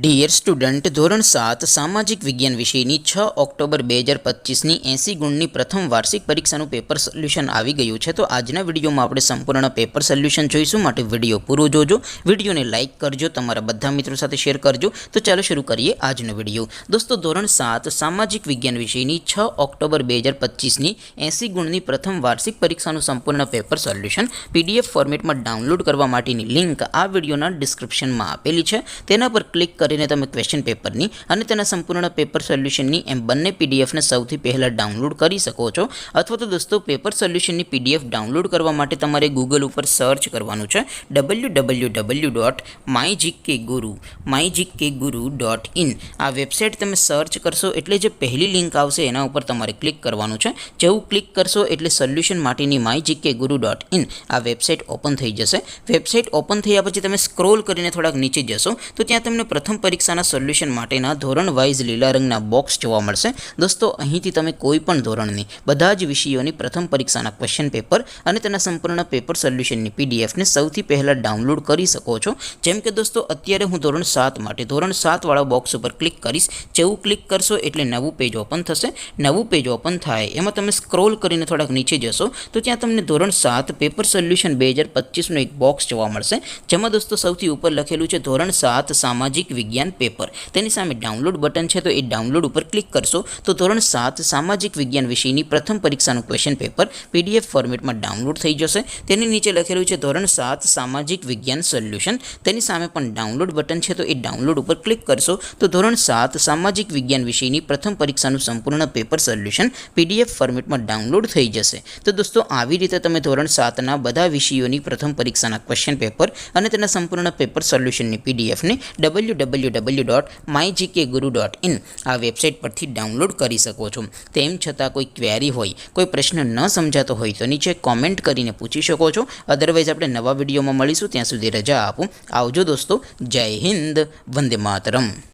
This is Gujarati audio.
ડિયર સ્ટુડન્ટ, ધોરણ 7 સામાજિક વિજ્ઞાન વિષયની 6 ઓક્ટોબર 2025ની 80 ગુણની પ્રથમ વાર્ષિક પરીક્ષાનું પેપર સોલ્યુશન આવી ગયું છે. તો આજના વિડીયોમાં આપણે સંપૂર્ણ પેપર સોલ્યુશન જોઈશું, માટે વિડીયો પૂરો જોજો. વિડીયોને લાઇક કરજો, તમારા બધા મિત્રો સાથે શેર કરજો. તો ચાલો શરૂ કરીએ આજનો વિડીયો. દોસ્તો, ધોરણ 7 સામાજિક વિજ્ઞાન વિષયની 6 ઓક્ટોબર 2025ની 80 ગુણની પ્રથમ વાર્ષિક પરીક્ષાનું સંપૂર્ણ પેપર સોલ્યુશન PDF ફોર્મેટમાં ડાઉનલોડ કરવા માટેની લિંક આ વિડીયોના ડિસ્ક્રિપ્શનમાં આપેલી છે. તેના પર ક્લિક કરીને તમે ક્વેશ્ચન પેપરની અને તેના સંપૂર્ણ પેપર સોલ્યુશનની એમ બંને પીડીએફને સૌથી પહેલાં ડાઉનલોડ કરી શકો છો. અથવા તો દોસ્તો, પેપર સોલ્યુશનની PDF ડાઉનલોડ કરવા માટે તમારે ગૂગલ ઉપર સર્ચ કરવાનું છે www.mygkguru.in. આ વેબસાઇટ તમે સર્ચ કરશો એટલે જે પહેલી લિંક આવશે એના ઉપર તમારે ક્લિક કરવાનું છે. જેવું ક્લિક કરશો એટલે સોલ્યુશન માટેની mygkguru.in આ વેબસાઇટ ઓપન થઈ જશે. વેબસાઇટ ઓપન થયા પછી તમે સ્ક્રોલ કરીને થોડાક નીચે જશો તો ત્યાં તમને પ્રથમ પરીક્ષાના સોલ્યુશન માટેના ધોરણ વાઇઝ લીલા રંગના બોક્સ જોવા મળશે. દોસ્તો, અહીંથી તમે કોઈ પણ ધોરણની બધા જ વિષયોની પ્રથમ પરીક્ષાના ક્વેશ્ચન પેપર અને તેના સંપૂર્ણ પેપર સોલ્યુશનની PDFને સૌથી પહેલાં ડાઉનલોડ કરી શકો છો. જેમ કે દોસ્તો, અત્યારે હું ધોરણ 7 માટે ધોરણ 7 વાળા બોક્સ ઉપર ક્લિક કરીશ. જેવું ક્લિક કરશો એટલે નવું પેજ ઓપન થશે. નવું પેજ ઓપન થાય એમાં તમે સ્ક્રોલ કરીને થોડાક નીચે જશો તો ત્યાં તમને ધોરણ 7 પેપર સોલ્યુશન 2025નું એક બોક્સ જોવા મળશે. જેમાં દોસ્તો સૌથી ઉપર લખેલું છે ધોરણ 7 સામાજિક વિજ્ઞાન પેપર. તેની સામે ડાઉનલોડ બટન છે, તો એ ડાઉનલોડ ઉપર ક્લિક કરશો તો ધોરણ 7 સામાજિક વિજ્ઞાન વિષયની પ્રથમ પરીક્ષાનું ક્વેશ્ચન પેપર PDF ફોર્મેટમાં ડાઉનલોડ થઈ જશે. તેની નીચે લખેલું છે ધોરણ 7 સામાજિક વિજ્ઞાન સોલ્યુશન. તેની સામે પણ ડાઉનલોડ બટન છે, તો એ ડાઉનલોડ ઉપર ક્લિક કરશો તો ધોરણ 7 સામાજિક વિજ્ઞાન વિષયની પ્રથમ પરીક્ષાનું સંપૂર્ણ પેપર સોલ્યુશન PDF ફોર્મેટમાં ડાઉનલોડ થઈ જશે. તો દોસ્તો, આવી રીતે તમે ધોરણ 7ના બધા વિષયોની પ્રથમ પરીક્ષાના ક્વેશ્ચન પેપર અને તેના સંપૂર્ણ પેપર સોલ્યુશનની PDFને www.mygkguru.in આ વેબસાઇટ પરથી ડાઉનલોડ કરી શકો છો. તેમ છતાં કોઈ ક્વેરી હોય, કોઈ પ્રશ્ન ન સમજાતો હોય તો નીચે કોમેન્ટ કરીને પૂછી શકો છો. અદરવાઇઝ આપણે નવા વિડીયોમાં મળીશું. ત્યાં સુધી રજા આપો. આવજો દોસ્તો. જય હિન્દ. વંદે માતરમ.